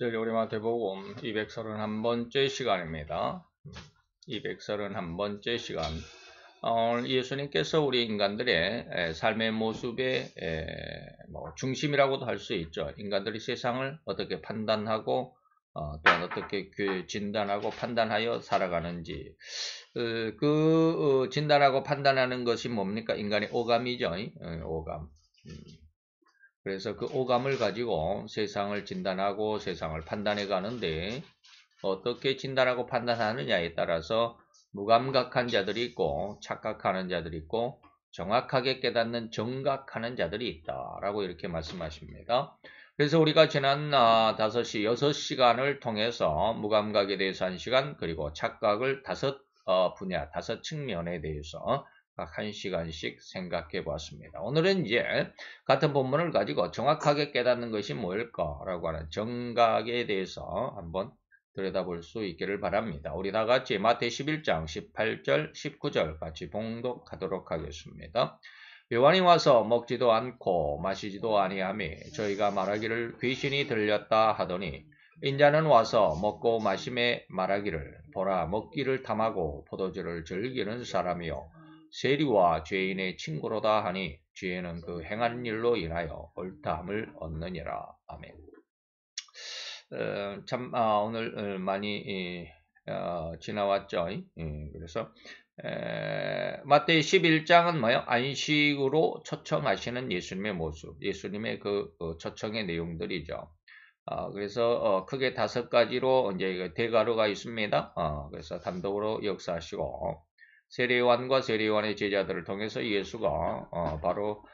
우리 마태복음 231번째 시간입니다. 231번째 시간. 예수님께서 우리 인간들의 삶의 모습의 중심이라고도 할 수 있죠. 인간들이 세상을 어떻게 판단하고 또한 어떻게 진단하고 판단하여 살아가는지 진단하고 판단하는 것이 뭡니까? 인간의 오감이죠. 오감. 그래서 그 오감을 가지고 세상을 진단하고 세상을 판단해 가는데 어떻게 진단하고 판단하느냐에 따라서 무감각한 자들이 있고 착각하는 자들이 있고 정확하게 깨닫는 정각하는 자들이 있다라고 이렇게 말씀하십니다. 그래서 우리가 지난 5시, 6시간을 통해서 무감각에 대해서 1시간 그리고 착각을 5분야, 5측면에 대해서 각 1시간씩 생각해 보았습니다. 오늘은 이제 같은 본문을 가지고 정확하게 깨닫는 것이 뭘까라고 하는 정각에 대해서 한번 들여다볼 수 있기를 바랍니다. 우리 다 같이 마태 11장 18절 19절 같이 봉독하도록 하겠습니다. 요한이 와서 먹지도 않고 마시지도 아니하며 저희가 말하기를 귀신이 들렸다 하더니 인자는 와서 먹고 마심에 말하기를 보라 먹기를 탐하고 포도주를 즐기는 사람이요 세리와 죄인의 친구로다 하니 죄는 그 행한 일로 인하여 옳다함을 얻느니라. 아멘. 오늘 많이 지나왔죠. 그래서 마태 11장은 뭐예요? 안식으로 초청하시는 예수님의 모습, 예수님의 그 초청의 내용들이죠. 그래서 크게 5가지로 이제 대가루가 있습니다. 그래서 단독으로 역사하시고 세례요한과 세례요한의 제자들을 통해서 예수가 바로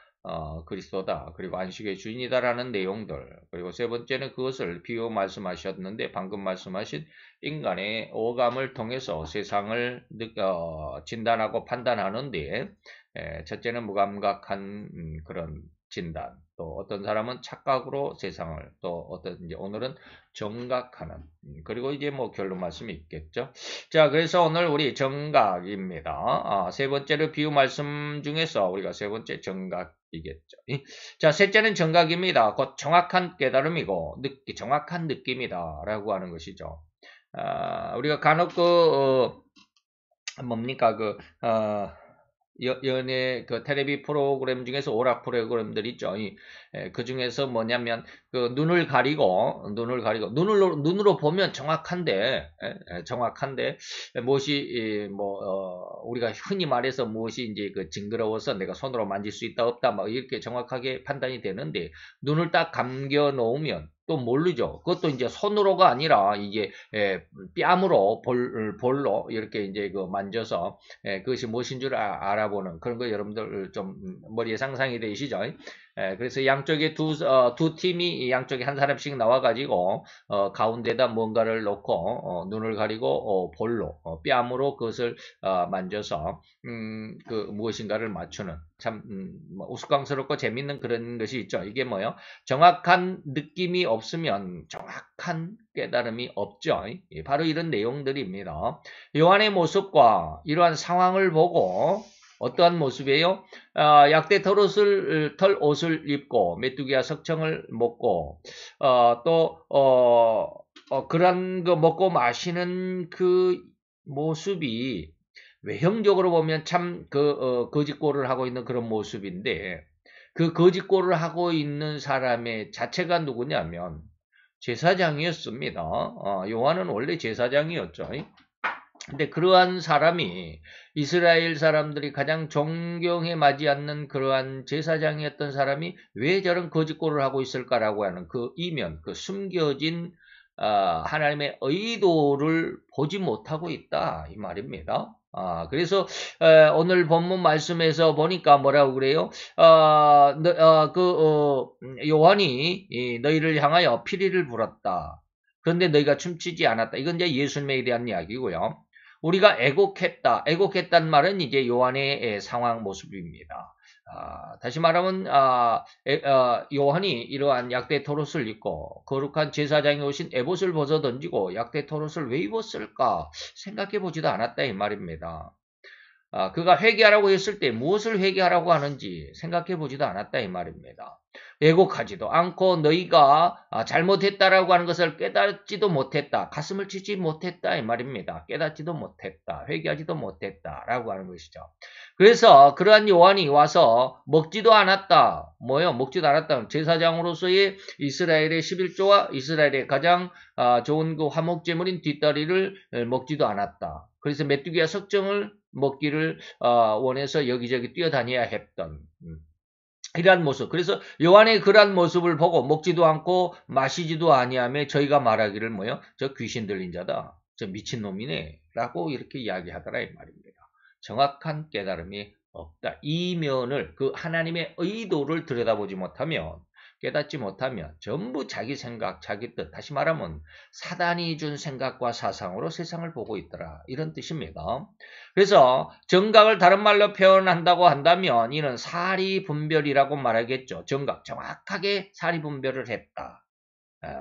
그리스도다. 그리고 안식의 주인이다라는 내용들. 그리고 세 번째는 그것을 비유 말씀하셨는데 방금 말씀하신 인간의 오감을 통해서 세상을 진단하고 판단하는데 첫째는 무감각한 그런 진단. 또 어떤 사람은 착각으로 세상을 또 이제 오늘은 정각하는 그리고 이제 뭐 결론 말씀이 있겠죠. 자, 그래서 오늘 우리 정각입니다. 세 번째로 비유 말씀 중에서 우리가 세 번째 정각이겠죠. 자, 셋째는 정각입니다. 곧 정확한 깨달음이고 정확한 느낌이다라고 하는 것이죠. 우리가 간혹 연예 텔레비 프로그램 중에서 오락 프로그램들 있죠. 그 중에서 뭐냐면 눈을 가리고 눈으로 보면 정확한데 무엇이 우리가 흔히 말해서 무엇이 이제 징그러워서 내가 손으로 만질 수 있다 없다 막 이렇게 정확하게 판단이 되는데 눈을 딱 감겨 놓으면 또 모르죠. 그것도 이제 손으로가 아니라 이게 뺨으로 볼로 이렇게 이제 만져서 그것이 무엇인 줄 알아보는 그런 거 여러분들 좀 머리에 상상이 되시죠? 그래서 양쪽에 두 팀이 양쪽에 한 사람씩 나와가지고 가운데다 뭔가를 놓고 눈을 가리고 볼로 뺨으로 그것을 만져서 무엇인가를 맞추는 참 우스꽝스럽고 재밌는 그런 것이 있죠. 이게 뭐요? 정확한 느낌이 없으면 정확한 깨달음이 없죠. 바로 이런 내용들입니다. 요한의 모습과 이러한 상황을 보고 어떠한 모습이에요? 약대 털 옷을 입고 메뚜기와 석청을 먹고 그런 거 먹고 마시는 그 모습이 외형적으로 보면 참 거짓골을 하고 있는 그런 모습인데 그 거짓골을 하고 있는 사람의 자체가 누구냐면 제사장이었습니다. 요한은 원래 제사장이었죠. 근데 그러한 사람이 이스라엘 사람들이 가장 존경에 맞지 않는 그러한 제사장이었던 사람이 왜 저런 거짓골을 하고 있을까라고 하는 그 이면, 그 숨겨진 하나님의 의도를 보지 못하고 있다 이 말입니다. 그래서 오늘 본문 말씀에서 보니까 뭐라고 그래요? 요한이 너희를 향하여 피리를 불었다. 그런데 너희가 춤추지 않았다. 이건 이제 예수님에 대한 이야기고요. 우리가 애곡했다. 애곡했다는 말은 이제 요한의 상황 모습입니다. 다시 말하면 요한이 이러한 약대 털옷을 입고 거룩한 제사장이 오신 에봇을 벗어 던지고 약대 털옷을 왜 입었을까 생각해 보지도 않았다 이 말입니다. 그가 회개하라고 했을 때 무엇을 회개하라고 하는지 생각해 보지도 않았다 이 말입니다. 왜곡하지도 않고 너희가 잘못했다라고 하는 것을 깨닫지도 못했다. 가슴을 치지 못했다 이 말입니다. 깨닫지도 못했다. 회개하지도 못했다라고 하는 것이죠. 그래서 그러한 요한이 와서 먹지도 않았다. 뭐요? 먹지도 않았다. 제사장으로서의 이스라엘의 11조와 이스라엘의 가장 좋은 그 화목제물인 뒷다리를 먹지도 않았다. 그래서 메뚜기와 석정을 먹기를 원해서 여기저기 뛰어다녀야 했던 이러한 모습. 그래서 요한의 그러한 모습을 보고 먹지도 않고 마시지도 아니하며 저희가 말하기를 뭐요? 저 귀신 들린 자다. 저 미친놈이네. 라고 이렇게 이야기하더라 이 말입니다. 정확한 깨달음이 없다. 이면을 그 하나님의 의도를 들여다보지 못하면 깨닫지 못하면 전부 자기 생각, 자기 뜻, 다시 말하면 사단이 준 생각과 사상으로 세상을 보고 있더라. 이런 뜻입니다. 그래서 정각을 다른 말로 표현한다고 한다면 이는 사리분별이라고 말하겠죠. 정각, 정확하게 사리분별을 했다.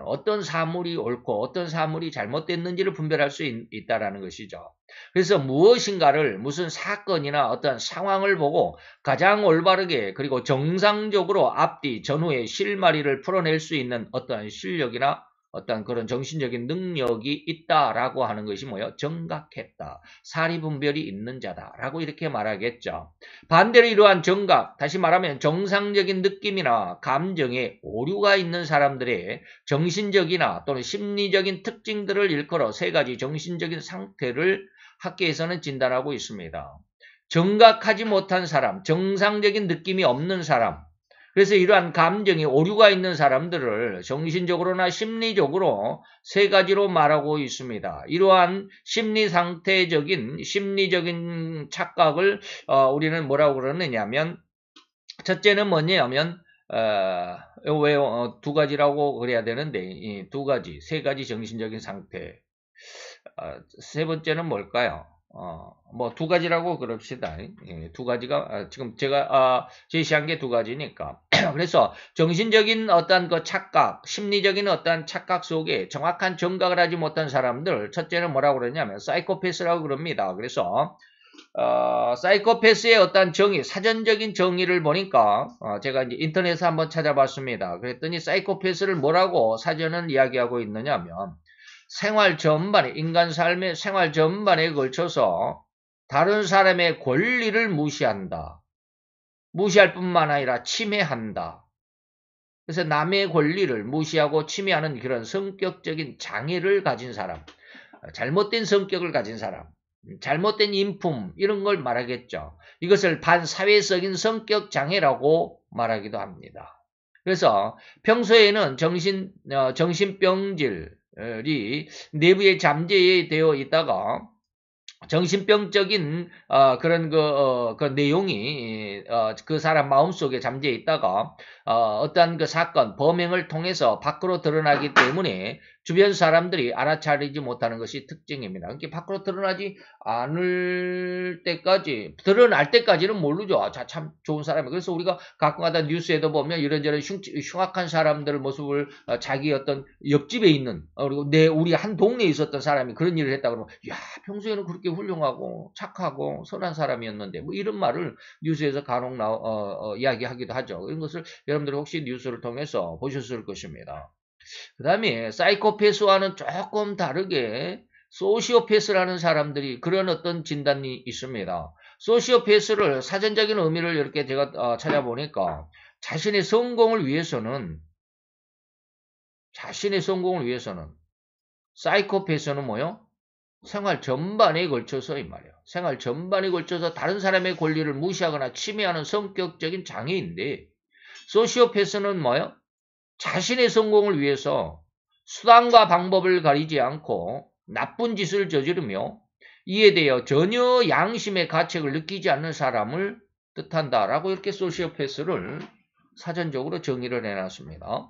어떤 사물이 옳고 어떤 사물이 잘못됐는지를 분별할 수 있다는 것이죠. 그래서 무엇인가를 무슨 사건이나 어떤 상황을 보고 가장 올바르게 그리고 정상적으로 앞뒤 전후의 실마리를 풀어낼 수 있는 어떤 실력이나 어떤 그런 정신적인 능력이 있다라고 하는 것이 뭐예요? 정각했다. 사리분별이 있는 자다라고 이렇게 말하겠죠. 반대로 이러한 정각, 다시 말하면 정상적인 느낌이나 감정에 오류가 있는 사람들의 정신적이나 또는 심리적인 특징들을 일컬어 세 가지 정신적인 상태를 학계에서는 진단하고 있습니다. 정각하지 못한 사람, 정상적인 느낌이 없는 사람, 그래서 이러한 감정에 오류가 있는 사람들을 정신적으로나 심리적으로 세 가지로 말하고 있습니다. 이러한 심리상태적인 심리적인 착각을 우리는 뭐라고 그러느냐면 첫째는 뭐냐면 왜 두 가지라고 그래야 되는데 이 두 가지, 세 가지 정신적인 상태. 세 번째는 뭘까요? 뭐 두 가지라고 그럽시다. 두 가지가 지금 제가 제시한 게 두 가지니까. 그래서 정신적인 어떤 그 착각, 심리적인 어떤 착각 속에 정확한 정각을 하지 못한 사람들, 첫째는 뭐라고 그러냐면 사이코패스라고 그럽니다. 그래서 사이코패스의 어떤 정의, 사전적인 정의를 보니까 제가 이제 인터넷에 한번 찾아봤습니다. 그랬더니 사이코패스를 뭐라고 사전은 이야기하고 있느냐면 생활 전반에, 인간 삶의 생활 전반에 걸쳐서 다른 사람의 권리를 무시한다. 무시할 뿐만 아니라 침해한다. 그래서 남의 권리를 무시하고 침해하는 그런 성격적인 장애를 가진 사람, 잘못된 성격을 가진 사람, 잘못된 인품 이런 걸 말하겠죠. 이것을 반사회적인 성격 장애라고 말하기도 합니다. 그래서 평소에는 정신병질이 내부에 잠재되어 있다가 정신병적인 그런 그 내용이 그 사람 마음속에 잠재해 있다가 어떠한 그 사건, 범행을 통해서 밖으로 드러나기 때문에 주변 사람들이 알아차리지 못하는 것이 특징입니다. 그러니까 밖으로 드러나지 않을 때까지, 드러날 때까지는 모르죠. 자, 참 좋은 사람이에요. 그래서 우리가 가끔가다 뉴스에도 보면 이런저런 흉악한 사람들 모습을 자기 어떤 옆집에 있는, 그리고 우리 한 동네에 있었던 사람이 그런 일을 했다 그러면, 야, 평소에는 그렇게 훌륭하고 착하고 선한 사람이었는데, 뭐 이런 말을 뉴스에서 간혹 이야기하기도 하죠. 이런 것을 여러분들이 혹시 뉴스를 통해서 보셨을 것입니다. 그 다음에 사이코패스와는 조금 다르게 소시오패스라는 사람들이 그런 어떤 진단이 있습니다. 소시오패스를 사전적인 의미를 이렇게 제가 찾아보니까 자신의 성공을 위해서는 사이코패스는 뭐요? 생활 전반에 걸쳐서 이 말이에요. 생활 전반에 걸쳐서 다른 사람의 권리를 무시하거나 침해하는 성격적인 장애인데 소시오패스는 뭐요? 자신의 성공을 위해서 수단과 방법을 가리지 않고 나쁜 짓을 저지르며 이에 대해 전혀 양심의 가책을 느끼지 않는 사람을 뜻한다라고 이렇게 소시오패스를 사전적으로 정의를 해놨습니다.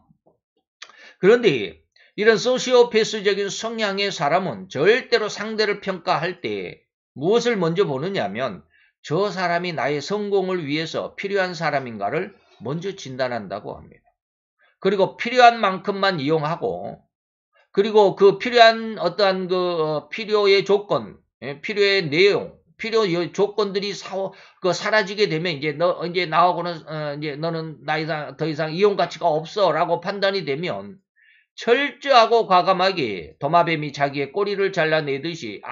그런데 이런 소시오패스적인 성향의 사람은 절대로 상대를 평가할 때 무엇을 먼저 보느냐면 저 사람이 나의 성공을 위해서 필요한 사람인가를 먼저 진단한다고 합니다. 그리고 필요한 만큼만 이용하고 그리고 그 필요한 어떠한 그 필요의 조건, 필요의 내용, 조건들이 사라지게 되면 이제 나하고는 이제 너는 더 이상 이용 가치가 없어라고 판단이 되면 철저하고 과감하게 도마뱀이 자기의 꼬리를 잘라내듯이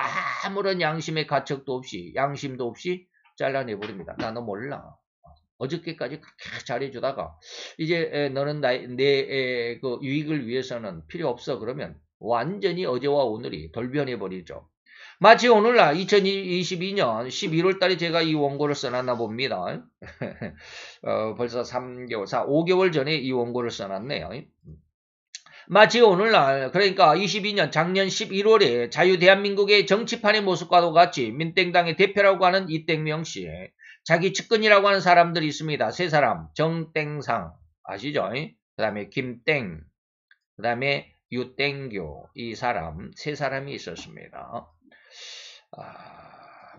아무런 양심의 가책도 없이 양심도 없이 잘라내버립니다. 나 너 몰라. 어저께까지 그렇게 잘해주다가 이제 너는 내 그 유익을 위해서는 필요 없어. 그러면 완전히 어제와 오늘이 돌변해버리죠. 마치 오늘날 2022년 11월 달에 제가 이 원고를 써놨나 봅니다. 벌써 3개월, 5개월 전에 이 원고를 써놨네요. 마치 오늘날, 그러니까 22년 작년 11월에 자유대한민국의 정치판의 모습과도 같이 민땡당의 대표라고 하는 이땡명 씨, 자기 측근이라고 하는 사람들이 있습니다. 세 사람, 정땡상 아시죠? 그 다음에 김땡, 그 다음에 유땡교, 이 사람 세 사람이 있었습니다.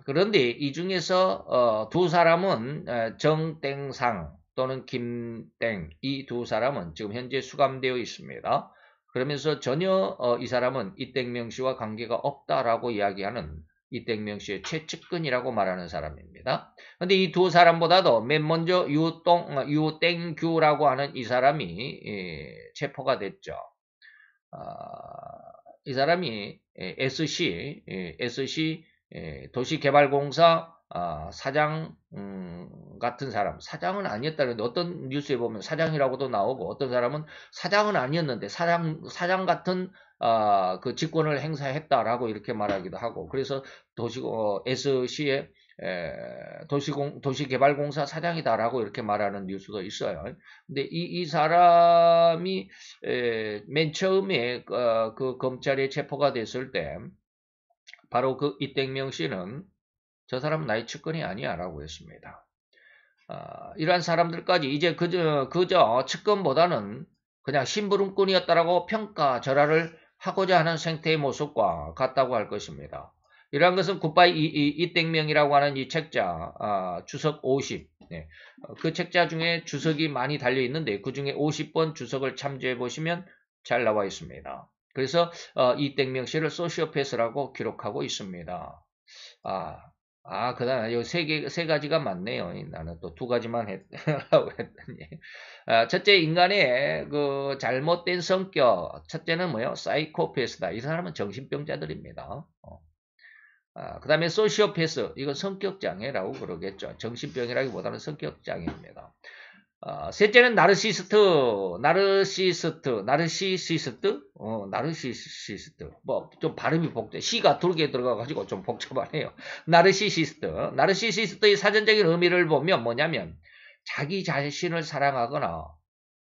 그런데 이 중에서 두 사람은 정땡상 또는 김땡, 이 두 사람은 지금 현재 수감되어 있습니다. 그러면서 전혀 이 사람은 이땡명 씨와 관계가 없다라고 이야기하는 이땡명 씨의 최측근이라고 말하는 사람입니다. 근데 이 두 사람보다도 맨 먼저 유땡규라고 하는 이 사람이 체포가 됐죠. 이 사람이 SC 도시개발공사 사장 같은 사람, 사장은 아니었다는데 어떤 뉴스에 보면 사장이라고도 나오고 어떤 사람은 사장은 아니었는데 사장 같은 그 직권을 행사했다라고 이렇게 말하기도 하고, 그래서 SC의 도시개발공사 사장이다라고 이렇게 말하는 뉴스도 있어요. 근데 이 사람이 맨 처음에 그 검찰에 체포가 됐을 때 바로 그 이땡명 씨는 저 사람은 나의 측근이 아니야 라고 했습니다. 이러한 사람들까지 이제 그저 측근보다는 그냥 심부름꾼이었다라고 평가절하를 하고자 하는 생태의 모습과 같다고 할 것입니다. 이러한 것은 굿바이 이땡명이라고 하는 이 책자 주석 50, 네. 그 책자 중에 주석이 많이 달려 있는데 그 중에 50번 주석을 참조해 보시면 잘 나와 있습니다. 그래서 이땡명 씨를 소시오패스라고 기록하고 있습니다. 그 다음에 여기 세 가지가 많네요. 나는 또 두 가지만 하려고 했더니. 첫째, 인간의 그 잘못된 성격. 첫째는 뭐예요? 사이코패스다. 이 사람은 정신병자들입니다. 그 다음에 소시오패스. 이건 성격장애라고 그러겠죠. 정신병이라기보다는 성격장애입니다. 셋째는 나르시시스트. 뭐, 좀 발음이 C가 두 개 들어가가지고 좀 복잡하네요. 나르시시스트의 사전적인 의미를 보면 뭐냐면, 자기 자신을 사랑하거나,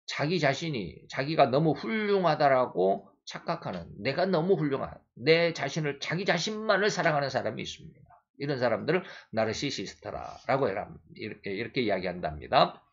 자기가 너무 훌륭하다라고 착각하는, 내가 너무 내 자기 자신만을 사랑하는 사람이 있습니다. 이런 사람들을 나르시시스트라고 이렇게 이야기한답니다.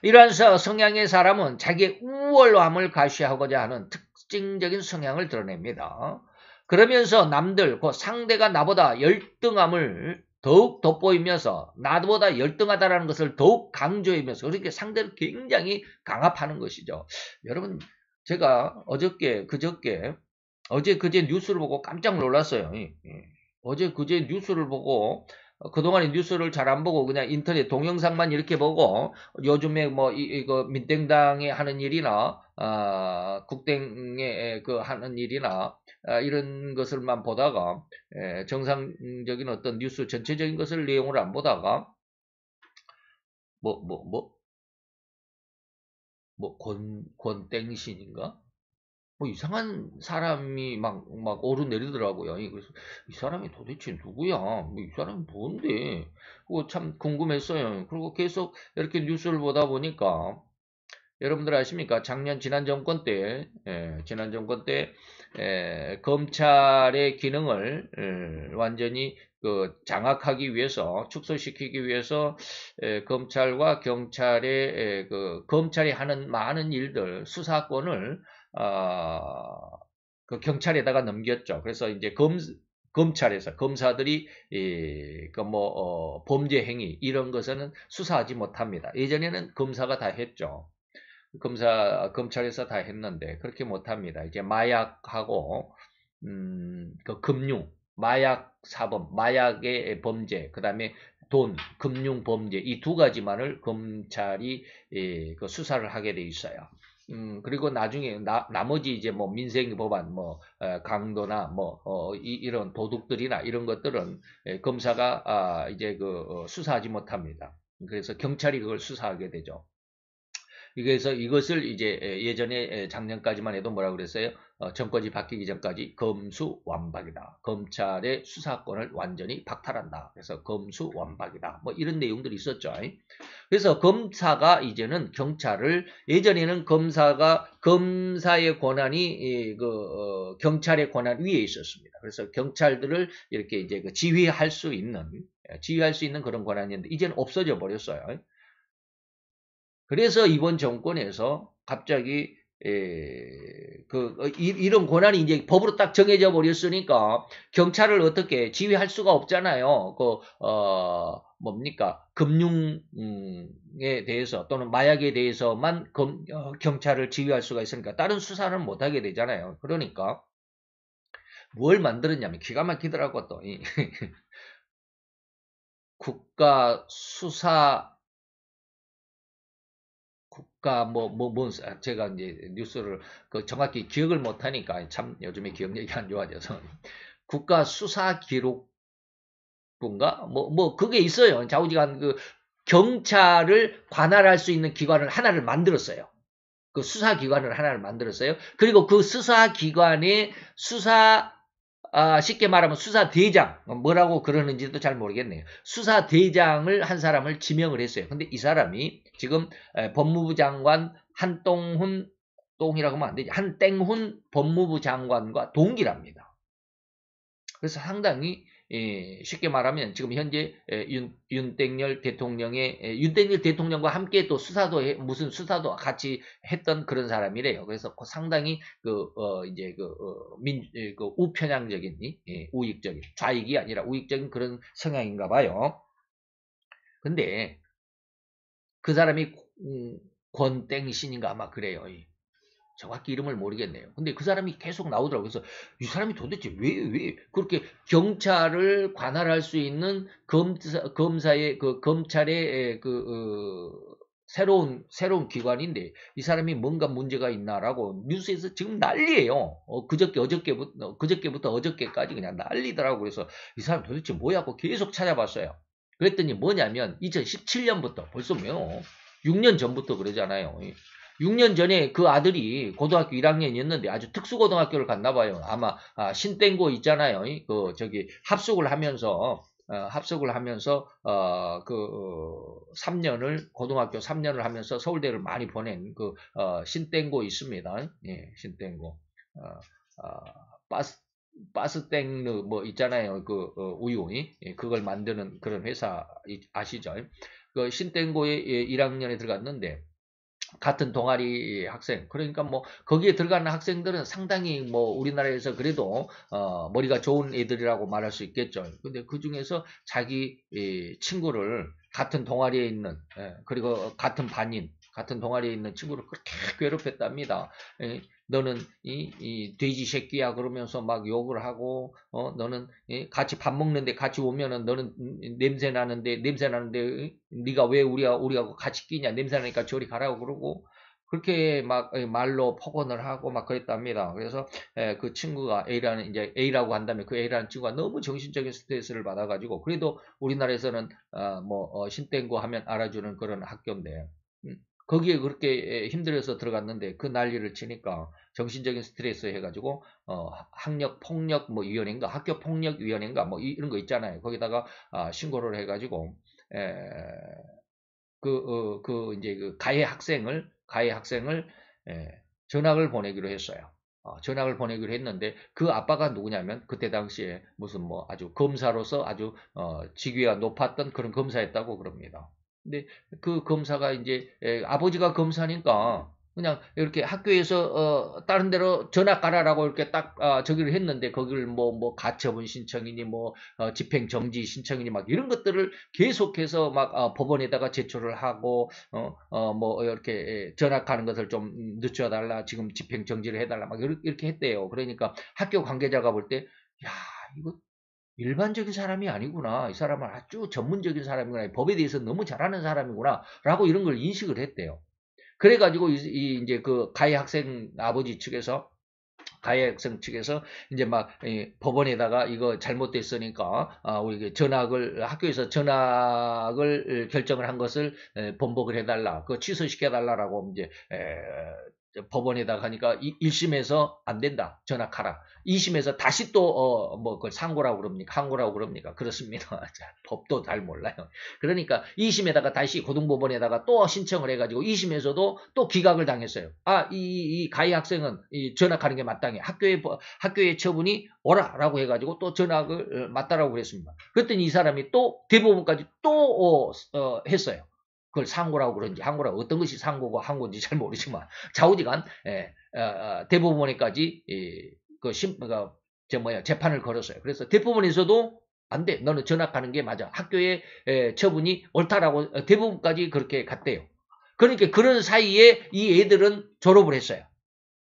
이러한 성향의 사람은 자기의 우월함을 과시하고자 하는 특징적인 성향을 드러냅니다. 그러면서 남들, 그 상대가 나보다 열등함을 더욱 돋보이면서 나보다 열등하다는 것을 더욱 강조하면서 그렇게 상대를 굉장히 강압하는 것이죠. 여러분, 제가 어제 그제 뉴스를 보고 깜짝 놀랐어요. 어제 그제 뉴스를 보고 그동안에 뉴스를 잘 안 보고 그냥 인터넷 동영상만 이렇게 보고 요즘에 뭐 이거 민땡당에 하는 일이나 국땡에 그 하는 일이나 이런 것을만 보다가 정상적인 어떤 뉴스 전체적인 것을 내용을 안 보다가 권땡신인가? 뭐 이상한 사람이 막 오르내리더라고요. 그래서 이 사람이 도대체 누구야? 뭐 이 사람이 뭔데? 그거 참 궁금했어요. 그리고 계속 이렇게 뉴스를 보다 보니까 여러분들 아십니까? 지난 정권 때 검찰의 기능을 완전히 장악하기 위해서, 축소시키기 위해서 검찰과 경찰의 검찰이 하는 많은 일들, 수사권을 그 경찰에다가 넘겼죠. 그래서 이제 검찰에서 검사들이 범죄 행위 이런 것은 수사하지 못합니다. 예전에는 검사가 다 했죠. 검찰에서 다 했는데 그렇게 못합니다. 이제 마약하고 그 금융 마약 사범, 마약의 범죄, 그 다음에 돈, 금융 범죄 이 두 가지만을 검찰이 그 수사를 하게 돼 있어요. 그리고 나중에 나머지 이제 뭐 민생 법안, 뭐 강도나 뭐 이런 도둑들이나 이런 것들은 검사가 이제 수사하지 못합니다. 그래서 경찰이 그걸 수사하게 되죠. 그래서 이것을 이제 예전에 작년까지만 해도 뭐라 그랬어요? 정권이 바뀌기 전까지 검수완박이다. 검찰의 수사권을 완전히 박탈한다. 그래서 검수완박이다. 뭐 이런 내용들이 있었죠. 그래서 검사가 이제는 경찰을 예전에는 검사의 권한이 경찰의 권한 위에 있었습니다. 그래서 경찰들을 이렇게 이제 지휘할 수 있는 그런 권한이었는데 이제는 없어져 버렸어요. 그래서 이번 정권에서 갑자기 이런 권한이 이제 법으로 딱 정해져 버렸으니까 경찰을 어떻게 지휘할 수가 없잖아요. 뭡니까 금융에 대해서 또는 마약에 대해서만 경찰을 지휘할 수가 있으니까 다른 수사는 못 하게 되잖아요. 그러니까 뭘 만들었냐면 기가 막히더라고 또 국가 수사 제가 이제 뉴스를 정확히 기억을 못하니까 참 요즘에 기억력이 안 좋아져서 국가수사기록부인가 그게 있어요. 좌우지간 경찰을 관할할 수 있는 기관을 하나를 만들었어요. 그 수사기관을 하나를 만들었어요. 그리고 그 수사기관의 쉽게 말하면 수사대장, 뭐라고 그러는지도 잘 모르겠네요. 수사대장을 한 사람을 지명을 했어요. 근데 이 사람이 지금 법무부 장관 한동훈, 똥이라고 하면 안 되지. 한땡훈 법무부 장관과 동기랍니다. 그래서 상당히 쉽게 말하면 지금 현재 윤석열 대통령과 함께 또 무슨 수사도 같이 했던 그런 사람이래요. 그래서 상당히 우편향적인 우익적인 좌익이 아니라 우익적인 그런 성향인가 봐요. 근데 그 사람이 권땡신인가 아마 그래요. 정확히 이름을 모르겠네요. 근데 그 사람이 계속 나오더라고요. 그래서 이 사람이 도대체 왜 그렇게 경찰을 관할할 수 있는 검찰의 새로운 기관인데 이 사람이 뭔가 문제가 있나라고 뉴스에서 지금 난리예요. 그저께부터 어저께까지 그냥 난리더라고요. 그래서 이 사람 도대체 뭐야 고 계속 찾아봤어요. 그랬더니 뭐냐면 2017년부터 벌써 6년 전부터 그러잖아요. 6년 전에 그 아들이 고등학교 1학년이었는데 아주 특수고등학교를 갔나 봐요. 아마 신땡고 있잖아요. 합숙을 하면서 3년을 고등학교 3년을 하면서 서울대를 많이 보낸 신땡고 있습니다. 예, 신땡고. 바스땡르 뭐 있잖아요. 우유. 예, 그걸 만드는 그런 회사 아시죠? 그 신땡고에 1학년에 들어갔는데 같은 동아리 학생 그러니까 뭐 거기에 들어가는 학생들은 상당히 뭐 우리나라에서 그래도 머리가 좋은 애들이라고 말할 수 있겠죠. 근데 그 중에서 자기 친구를 같은 동아리에 있는 그리고 같은 동아리에 있는 친구를 그렇게 괴롭혔답니다. 너는 이 돼지 새끼야 그러면서 막 욕을 하고 너는 같이 밥 먹는데 같이 오면은 너는 냄새 나는데 네가 왜 우리하고 같이 끼냐 냄새 나니까 저리 가라고 그러고 그렇게 막 말로 폭언을 하고 막 그랬답니다. 그래서 그 친구가 이제 A라고 한다면 그 A라는 친구가 너무 정신적인 스트레스를 받아가지고 그래도 우리나라에서는 신땡고 하면 알아주는 그런 학교인데 거기에 그렇게 힘들어서 들어갔는데 그 난리를 치니까 정신적인 스트레스 해가지고 학력 폭력 뭐 위원회인가 학교 폭력 위원회인가 뭐 이런 거 있잖아요. 거기다가 신고를 해가지고 이제 가해 학생을 전학을 보내기로 했어요. 전학을 보내기로 했는데 그 아빠가 누구냐면 그때 당시에 무슨 뭐 아주 검사로서 아주 직위가 높았던 그런 검사였다고 그럽니다. 근데 그 검사가 이제 아버지가 검사니까 그냥 이렇게 학교에서 다른 데로 전학 가라라고 이렇게 딱 저기를 했는데 거기를 뭐 가처분 신청이니 뭐 집행 정지 신청이니 막 이런 것들을 계속해서 막 법원에다가 제출을 하고 뭐 이렇게 전학하는 것을 좀 늦춰달라 지금 집행 정지를 해달라 막 이렇게 했대요. 그러니까 학교 관계자가 볼 때 야 이거 일반적인 사람이 아니구나. 이 사람은 아주 전문적인 사람이구나. 법에 대해서 너무 잘하는 사람이구나. 라고 이런 걸 인식을 했대요. 그래가지고 이제 그 가해 학생 아버지 측에서 가해 학생 측에서 이제 막 법원에다가 이거 잘못됐으니까 우리 전학을 학교에서 전학을 결정을 한 것을 번복을 해달라, 그 취소시켜달라라고 이제 법원에다가 하니까 1심에서 안 된다, 전학하라. 2심에서 다시 또 뭐 그걸 상고라고 그럽니까? 항고라고 그럽니까? 그렇습니다. 법도 잘 몰라요. 그러니까 2심에다가 다시 고등법원에다가 또 신청을 해가지고 2심에서도 또 기각을 당했어요. 이 가해 학생은 전학하는 게 마땅해. 학교의 처분이 오라라고 해가지고 또 전학을 맞다라고 그랬습니다. 그랬더니 이 사람이 또 대법원까지 또 했어요. 그걸 상고라고 그런지 항고라고, 어떤 것이 상고고 항고인지 잘 모르지만 좌우지간 대법원에까지 재판을 걸었어요. 그래서 대법원에서도 안 돼, 너는 전학하는 게 맞아, 학교의 처분이 옳다라고 대법원까지 그렇게 갔대요. 그러니까 그런 사이에 이 애들은 졸업을 했어요.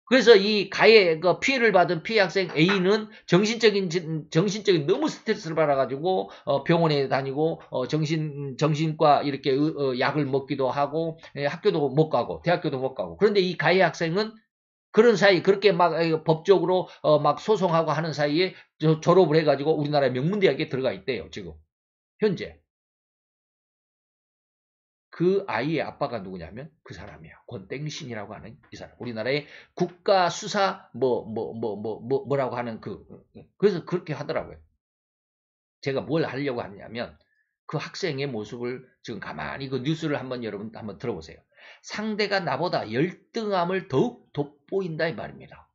그래서 이 가해 피해를 받은 피해 학생 A는 정신적인 너무 스트레스를 받아가지고 병원에 다니고 정신과 이렇게 약을 먹기도 하고 학교도 못 가고 대학교도 못 가고. 그런데 이 가해 학생은 그런 사이 그렇게 막 법적으로 막 소송하고 하는 사이에 졸업을 해가지고 우리나라 명문대학에 들어가 있대요. 지금 현재. 그 아이의 아빠가 누구냐면 그 사람이야. 권땡신이라고 하는 이 사람. 우리나라의 국가수사 뭐라고 하는 그래서 그렇게 하더라고요. 제가 뭘 하려고 하냐면 그 학생의 모습을 지금 가만히 그 뉴스를 여러분 한번 들어보세요. 상대가 나보다 열등함을 더욱 돋보인다 이 말입니다.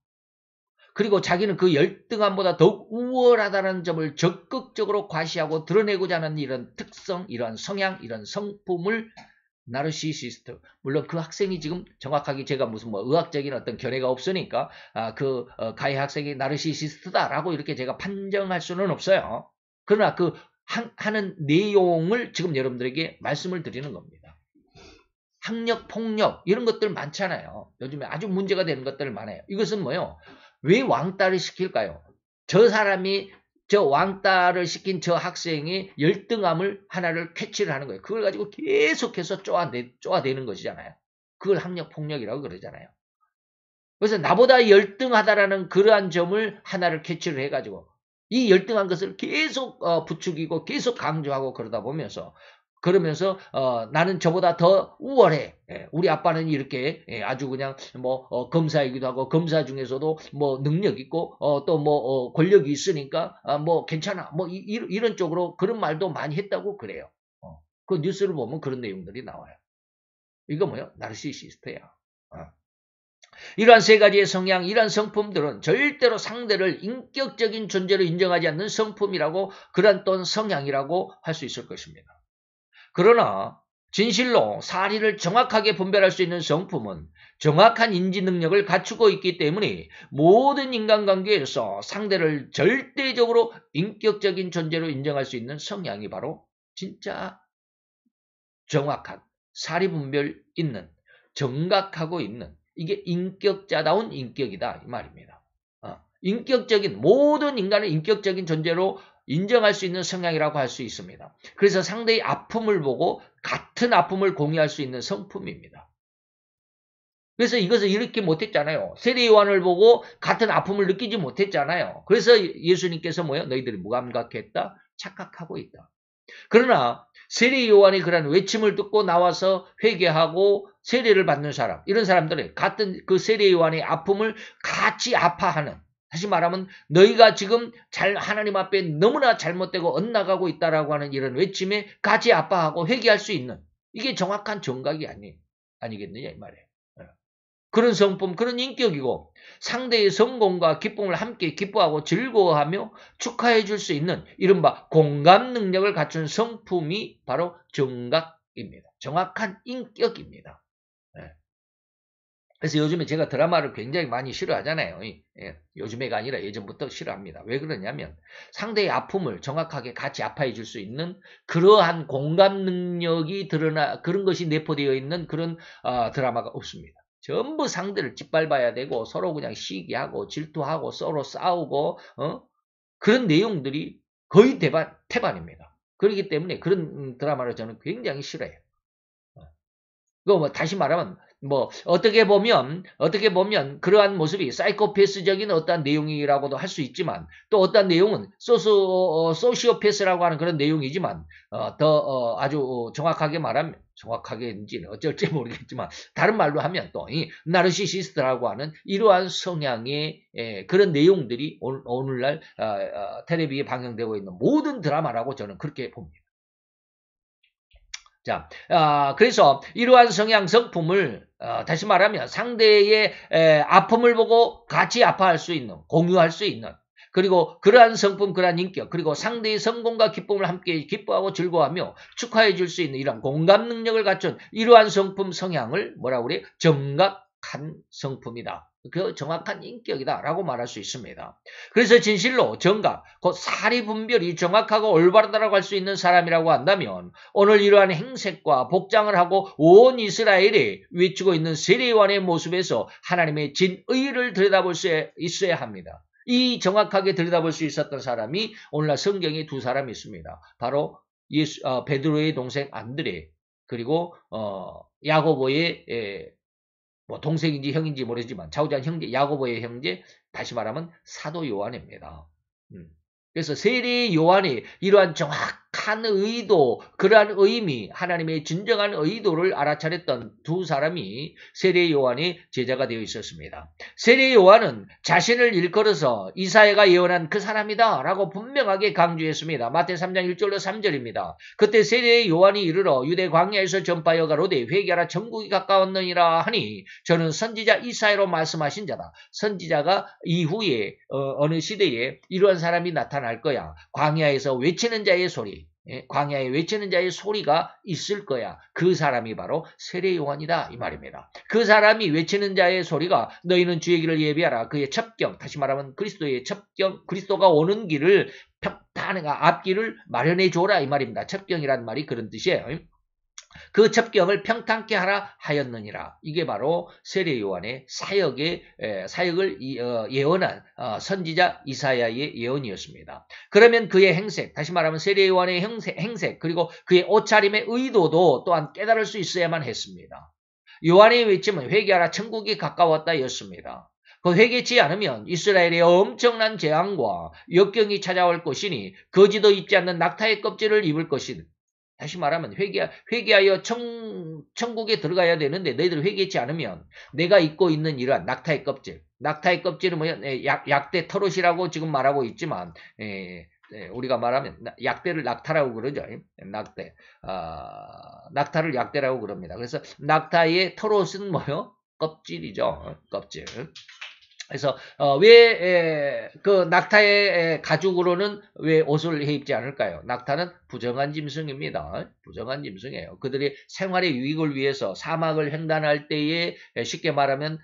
그리고 자기는 그 열등함보다 더욱 우월하다는 점을 적극적으로 과시하고 드러내고자 하는 이런 특성, 이런 성향, 이런 성품을 나르시시스트. 물론 그 학생이 지금 정확하게 제가 무슨 의학적인 어떤 견해가 없으니까 가해 학생이 나르시시스트다라고 이렇게 제가 판정할 수는 없어요. 그러나 하는 내용을 지금 여러분들에게 말씀을 드리는 겁니다. 학력, 폭력 이런 것들 많잖아요. 요즘에 아주 문제가 되는 것들 많아요. 이것은 뭐예요? 왜 왕따를 시킬까요? 저 왕따를 시킨 저 학생이 열등함을 하나를 캐치를 하는 거예요. 그걸 가지고 계속해서 쪼아대는 것이잖아요. 그걸 학력폭력이라고 그러잖아요. 그래서 나보다 열등하다라는 그러한 점을 하나를 캐치를 해가지고 이 열등한 것을 계속 부추기고 계속 강조하고 그러면서 나는 저보다 더 우월해. 우리 아빠는 이렇게 아주 그냥 검사이기도 하고 검사 중에서도 능력 있고 또 권력이 있으니까 괜찮아. 이런 쪽으로 그런 말도 많이 했다고 그래요. 그 뉴스를 보면 그런 내용들이 나와요. 이거 뭐예요? 나르시시스트야. 이러한 세 가지의 성향, 이러한 성품들은 절대로 상대를 인격적인 존재로 인정하지 않는 성품이라고, 그런 또한 성향이라고 할 수 있을 것입니다. 그러나 진실로 사리를 정확하게 분별할 수 있는 성품은 정확한 인지 능력을 갖추고 있기 때문에 모든 인간관계에서 상대를 절대적으로 인격적인 존재로 인정할 수 있는 성향이 바로 진짜 정확한 사리 분별 있는, 정각하고 있는, 이게 인격자다운 인격이다 이 말입니다. 모든 인간을 인격적인 존재로 인정할 수 있는 성향이라고 할 수 있습니다. 그래서 상대의 아픔을 보고 같은 아픔을 공유할 수 있는 성품입니다. 그래서 이것을 이렇게 못했잖아요. 세례 요한을 보고 같은 아픔을 느끼지 못했잖아요. 그래서 예수님께서 너희들이 무감각했다? 착각하고 있다. 그러나 세례 요한이 그런 외침을 듣고 나와서 회개하고 세례를 받는 사람, 이런 사람들은 같은 그 세례 요한의 아픔을 같이 아파하는, 다시 말하면 너희가 지금 하나님 앞에 너무나 잘못되고 엇나가고 있다라고 하는 이런 외침에 같이 아파하고 회개할 수 있는, 이게 정확한 정각이 아니겠느냐 이 말이에요. 그런 성품, 그런 인격이고 상대의 성공과 기쁨을 함께 기뻐하고 즐거워하며 축하해 줄 수 있는 이른바 공감 능력을 갖춘 성품이 바로 정각입니다. 정확한 인격입니다. 그래서 요즘에 제가 드라마를 굉장히 많이 싫어하잖아요. 요즘에가 아니라 예전부터 싫어합니다. 왜 그러냐면 상대의 아픔을 정확하게 같이 아파해 줄 수 있는 그러한 공감 능력이 드러나, 그런 것이 내포되어 있는 그런 드라마가 없습니다. 전부 상대를 짓밟아야 되고 서로 그냥 시기하고 질투하고 서로 싸우고 그런 내용들이 거의 태반입니다. 그렇기 때문에 그런 드라마를 저는 굉장히 싫어해요. 다시 말하면 어떻게 보면 그러한 모습이 사이코패스적인 어떤 내용이라고도 할 수 있지만, 또 어떤 내용은 소시오패스라고 하는 그런 내용이지만, 아주 정확하게 말하면, 정확하게인지는 어쩔지 모르겠지만, 다른 말로 하면 또 이 나르시시스트라고 하는 이러한 성향의 그런 내용들이 오늘날 텔레비에 방영되고 있는 모든 드라마라고 저는 그렇게 봅니다. 자, 그래서 이러한 성향 성품을 다시 말하면 상대의 아픔을 보고 같이 아파할 수 있는, 공유할 수 있는, 그리고 그러한 성품, 그러한 인격, 그리고 상대의 성공과 기쁨을 함께 기뻐하고 즐거워하며 축하해 줄 수 있는 이러한 공감 능력을 갖춘 이러한 성품, 성향을 뭐라고 그래요? 정각한 성품이다. 그 정확한 인격이다라고 말할 수 있습니다. 그래서 진실로 정각, 곧 사리 분별이 정확하고 올바르다라고 할 수 있는 사람이라고 한다면, 오늘 이러한 행색과 복장을 하고 온 이스라엘에 외치고 있는 세례요한의 모습에서 하나님의 진의를 들여다볼 수 있어야 합니다. 이 정확하게 들여다볼 수 있었던 사람이 오늘날 성경에 두 사람이 있습니다. 바로 베드로의 동생 안드레, 그리고 야고보의 동생인지 형인지 모르지만 좌우지간 형제, 야고보의 형제, 다시 말하면 사도 요한입니다. 그래서 세례 요한이 이러한 정확한 의도, 그러한 의미, 하나님의 진정한 의도를 알아차렸던 두 사람이 세례 요한의 제자가 되어 있었습니다. 세례 요한은 자신을 일컬어서 이사야가 예언한 그 사람이다 라고 분명하게 강조했습니다. 마태 3장 1절로 3절입니다. 그때 세례 요한이 이르러 유대 광야에서 전파하여 가로되 회개하라 천국이 가까웠느니라 하니 저는 선지자 이사야로 말씀하신 자다. 선지자가 이후에 어느 시대에 이러한 사람이 나타날 거야. 광야에서 외치는 자의 소리, 광야에 외치는 자의 소리가 있을 거야. 그 사람이 바로 세례 요한이다 이 말입니다. 그 사람이 외치는 자의 소리가 너희는 주의 길을 예비하라. 그의 첩경, 다시 말하면 그리스도의 첩경, 그리스도가 오는 길을 평탄하가 앞길을 마련해 줘라 이 말입니다. 첩경이란 말이 그런 뜻이에요. 그 첩경을 평탄케 하라 하였느니라. 이게 바로 세례 요한의 사역을 예언한 선지자 이사야의 예언이었습니다. 그러면 그의 행색, 다시 말하면 세례 요한의 행색, 그리고 그의 옷차림의 의도도 또한 깨달을 수 있어야만 했습니다. 요한의 외침은 회개하라 천국이 가까웠다였습니다. 그 회개치 않으면 이스라엘의 엄청난 재앙과 역경이 찾아올 것이니 거지도 입지 않는 낙타의 껍질을 입을 것이니, 다시 말하면 회개하여 천국에 들어가야 되는데 너희들 회개치 않으면 내가 입고 있는 이러한 낙타의 껍질, 낙타의 껍질은 뭐야? 약대 털옷이라고 지금 말하고 있지만 우리가 말하면 약대를 낙타라고 그러죠. 낙대, 낙타를 약대라고 그럽니다. 그래서 낙타의 털옷은 뭐요? 껍질이죠. 껍질. 그래서 왜 그 낙타의 가죽으로는 왜 옷을 해 입지 않을까요? 낙타는 부정한 짐승입니다. 부정한 짐승이에요. 그들이 생활의 유익을 위해서 사막을 횡단할 때에 쉽게 말하면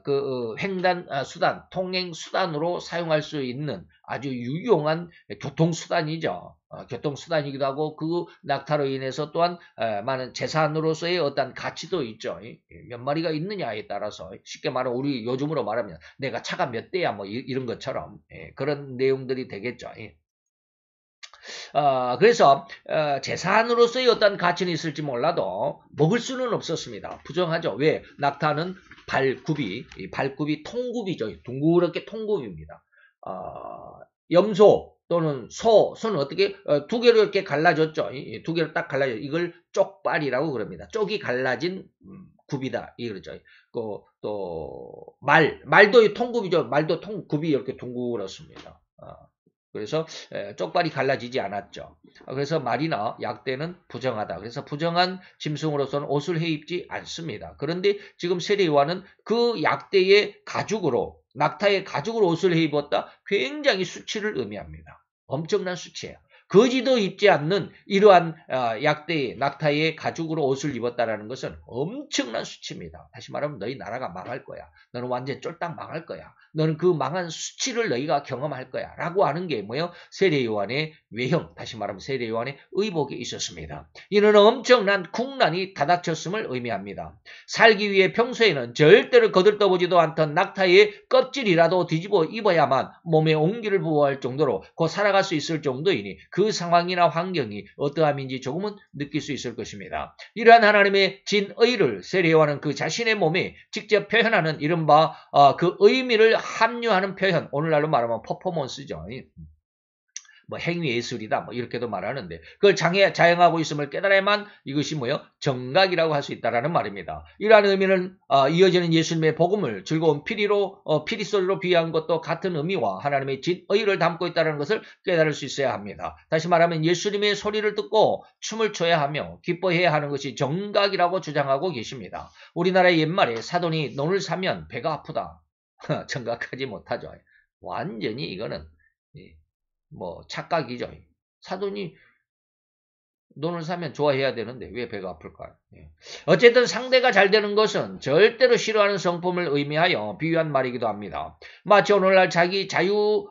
그 횡단 수단, 통행 수단으로 사용할 수 있는 아주 유용한 교통수단이죠. 교통수단이기도 하고 그 낙타로 인해서 또한 많은 재산으로서의 어떤 가치도 있죠. 몇 마리가 있느냐에 따라서 쉽게 말하면 우리 요즘으로 말하면 내가 차가 몇 대야 뭐 이런 것처럼 그런 내용들이 되겠죠. 그래서 재산으로서의 어떤 가치는 있을지 몰라도 먹을 수는 없었습니다. 부정하죠. 왜? 낙타는 발굽이 통굽이죠. 둥그렇게 통굽입니다. 염소 또는 소는 어떻게 두 개로 이렇게 갈라졌죠. 두 개로 딱 갈라져. 이걸 쪽발이라고 그럽니다. 쪽이 갈라진 굽이다 이러죠. 또 말도 통굽이죠. 말도 통굽이 이렇게 둥그렇습니다. 그래서 쪽발이 갈라지지 않았죠. 그래서 말이나 약대는 부정하다. 그래서 부정한 짐승으로서는 옷을 해 입지 않습니다. 그런데 지금 세례 요한은 그 약대의 가죽으로, 낙타의 가죽으로 옷을 해 입었다. 굉장히 수치를 의미합니다. 엄청난 수치예요. 거지도 입지 않는 이러한 낙타의 가죽으로 옷을 입었다라는 것은 엄청난 수치입니다. 다시 말하면 너희 나라가 망할 거야. 너는 완전 쫄딱 망할 거야. 너는 그 망한 수치를 너희가 경험할 거야. 라고 하는 게 뭐예요? 세례요한의 외형, 다시 말하면 세례요한의 의복에 있었습니다. 이는 엄청난 국난이 다닥쳤음을 의미합니다. 살기 위해 평소에는 절대로 거들떠보지도 않던 낙타의 껍질이라도 뒤집어 입어야만 몸에 온기를 부어할 정도로 곧 살아갈 수 있을 정도이니 그 상황이나 환경이 어떠함인지 조금은 느낄 수 있을 것입니다. 이러한 하나님의 진의를 세례요한은 그 자신의 몸에 직접 표현하는 이른바 그 의미를 함유하는 표현, 오늘날로 말하면 퍼포먼스죠. 뭐 행위예술이다 뭐 이렇게도 말하는데 그걸 자행하고 있음을 깨달아야만 이것이 뭐예요? 정각이라고 할 수 있다라는 말입니다. 이러한 의미는 이어지는 예수님의 복음을 즐거운 피리 소리로 비유한 것도 같은 의미와 하나님의 진의를 담고 있다는 것을 깨달을 수 있어야 합니다. 다시 말하면 예수님의 소리를 듣고 춤을 춰야 하며 기뻐해야 하는 것이 정각이라고 주장하고 계십니다. 우리나라의 옛말에 사돈이 논을 사면 배가 아프다. 정각하지 못하죠. 완전히 이거는 뭐 착각이죠. 사돈이 논을 사면 좋아해야 되는데 왜 배가 아플까요? 어쨌든 상대가 잘 되는 것은 절대로 싫어하는 성품을 의미하여 비유한 말이기도 합니다. 마치 오늘날